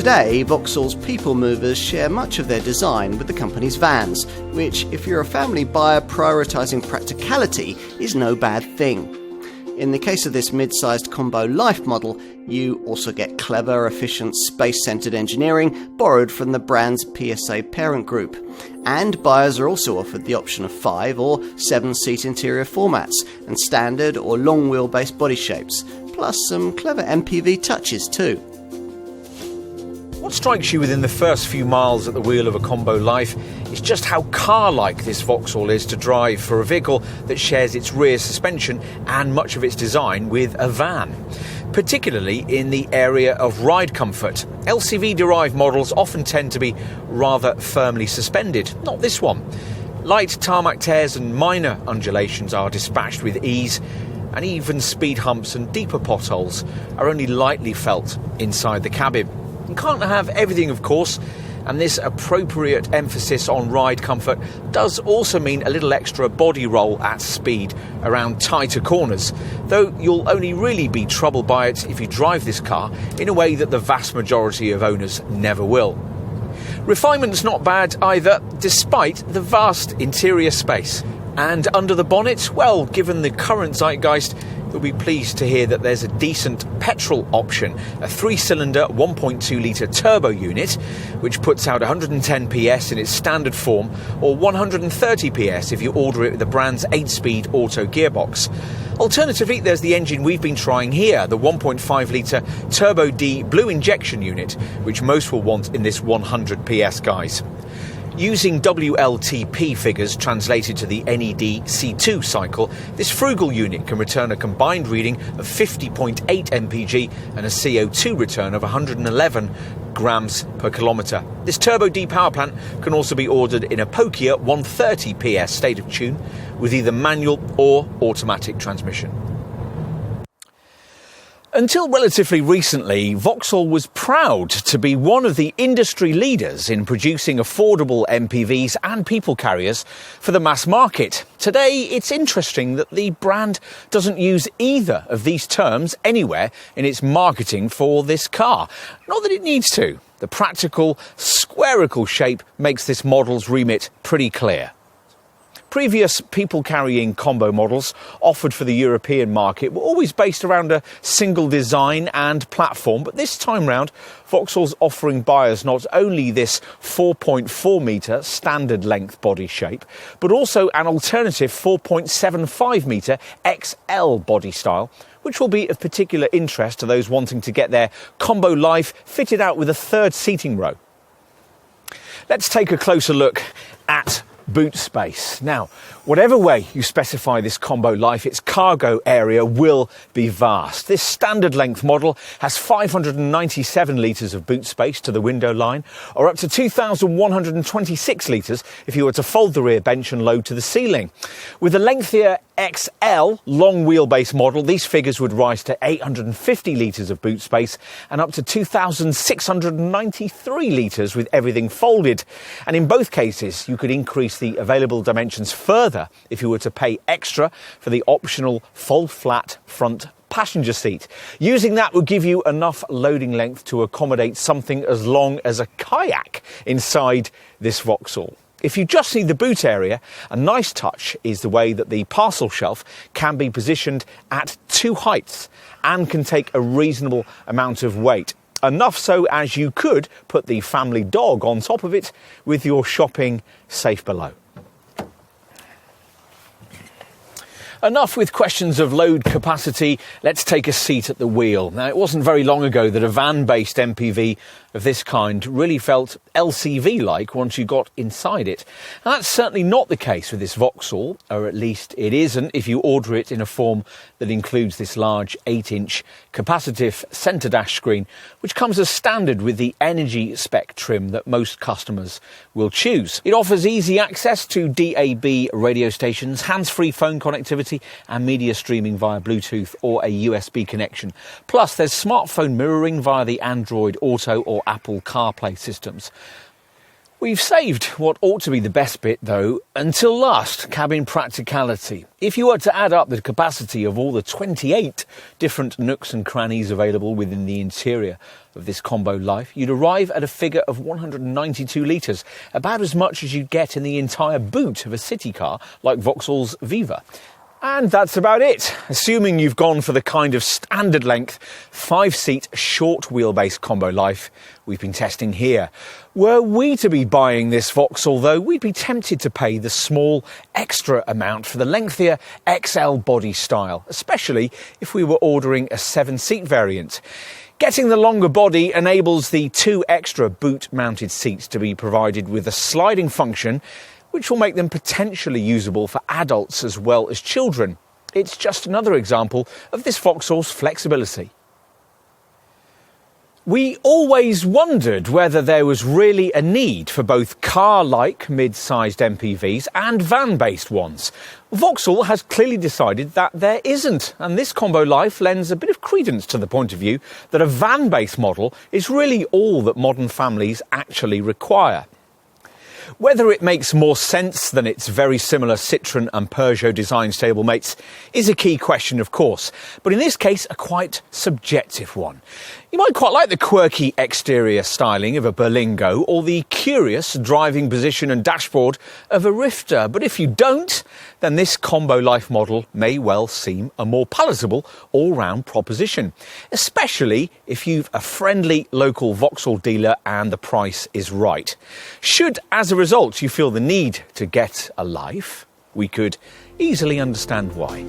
Today, Vauxhall's people movers share much of their design with the company's vans, which, if you're a family buyer prioritising practicality, is no bad thing. In the case of this mid-sized Combo Life model, you also get clever, efficient, space-centred engineering borrowed from the brand's PSA parent group. And buyers are also offered the option of 5 or 7-seat interior formats and standard or long wheelbase body shapes, plus some clever MPV touches too. What strikes you within the first few miles at the wheel of a Combo Life is just how car-like this Vauxhall is to drive for a vehicle that shares its rear suspension and much of its design with a van. Particularly in the area of ride comfort. LCV-derived models often tend to be rather firmly suspended. Not this one. Light tarmac tears and minor undulations are dispatched with ease, and even speed humps and deeper potholes are only lightly felt inside the cabin. You can't have everything, of course, and this appropriate emphasis on ride comfort does also mean a little extra body roll at speed around tighter corners, though you'll only really be troubled by it if you drive this car in a way that the vast majority of owners never will. Refinement's not bad either, despite the vast interior space. And under the bonnet, well, given the current zeitgeist, you'll be pleased to hear that there's a decent petrol option, a 3-cylinder 1.2-litre turbo unit, which puts out 110 PS in its standard form, or 130 PS if you order it with the brand's 8-speed auto gearbox. Alternatively, there's the engine we've been trying here, the 1.5-litre Turbo D blue injection unit, which most will want in this 100 PS guise. Using WLTP figures translated to the NED C2 cycle, this frugal unit can return a combined reading of 50.8 mpg and a CO2 return of 111 grams per kilometre. This Turbo D power plant can also be ordered in a pokier 130 PS state of tune with either manual or automatic transmission. Until relatively recently, Vauxhall was proud to be one of the industry leaders in producing affordable MPVs and people carriers for the mass market. Today, it's interesting that the brand doesn't use either of these terms anywhere in its marketing for this car. Not that it needs to. The practical, spherical shape makes this model's remit pretty clear. Previous people-carrying combo models offered for the European market were always based around a single design and platform, but this time round, Vauxhall's offering buyers not only this 4.4-metre standard length body shape, but also an alternative 4.75-metre XL body style, which will be of particular interest to those wanting to get their Combo Life fitted out with a third seating row. Let's take a closer look at boot space. Now, whatever way you specify this Combo Life, its cargo area will be vast. This standard length model has 597 litres of boot space to the window line, or up to 2,126 litres if you were to fold the rear bench and load to the ceiling. With the lengthier XL long wheelbase model, these figures would rise to 850 litres of boot space and up to 2,693 litres with everything folded. And in both cases, you could increase the available dimensions further if you were to pay extra for the optional fold-flat front passenger seat. Using that would give you enough loading length to accommodate something as long as a kayak inside this Vauxhall. If you just need the boot area, a nice touch is the way that the parcel shelf can be positioned at 2 heights and can take a reasonable amount of weight. Enough so as you could put the family dog on top of it with your shopping safe below. Enough with questions of load capacity, let's take a seat at the wheel. Now, it wasn't very long ago that a van-based MPV of this kind really felt LCV-like once you got inside it. And that's certainly not the case with this Vauxhall, or at least it isn't if you order it in a form that includes this large 8-inch capacitive centre dash screen, which comes as standard with the energy spec trim that most customers will choose. It offers easy access to DAB radio stations, hands-free phone connectivity and media streaming via Bluetooth or a USB connection. Plus, there's smartphone mirroring via the Android Auto or Apple CarPlay systems. We've saved what ought to be the best bit, though, until last, cabin practicality. If you were to add up the capacity of all the 28 different nooks and crannies available within the interior of this combo Life, you'd arrive at a figure of 192 litres, about as much as you'd get in the entire boot of a city car like Vauxhall's Viva. And that's about it, assuming you've gone for the kind of standard length 5-seat short wheelbase combo Life we've been testing here. Were we to be buying this Vauxhall though, we'd be tempted to pay the small extra amount for the lengthier XL body style, especially if we were ordering a 7-seat variant. Getting the longer body enables the 2 extra boot-mounted seats to be provided with a sliding function, which will make them potentially usable for adults as well as children. It's just another example of this Vauxhall's flexibility. We always wondered whether there was really a need for both car-like mid-sized MPVs and van-based ones. Vauxhall has clearly decided that there isn't, and this combo Life lends a bit of credence to the point of view that a van-based model is really all that modern families actually require. Whether it makes more sense than its very similar Citroën and Peugeot design stablemates is a key question, of course, but in this case, a quite subjective one. You might quite like the quirky exterior styling of a Berlingo or the curious driving position and dashboard of a Rifter, but if you don't, then this combo Life model may well seem a more palatable all-round proposition, especially if you've a friendly local Vauxhall dealer and the price is right. Should, as a result, you feel the need to get a Life, we could easily understand why.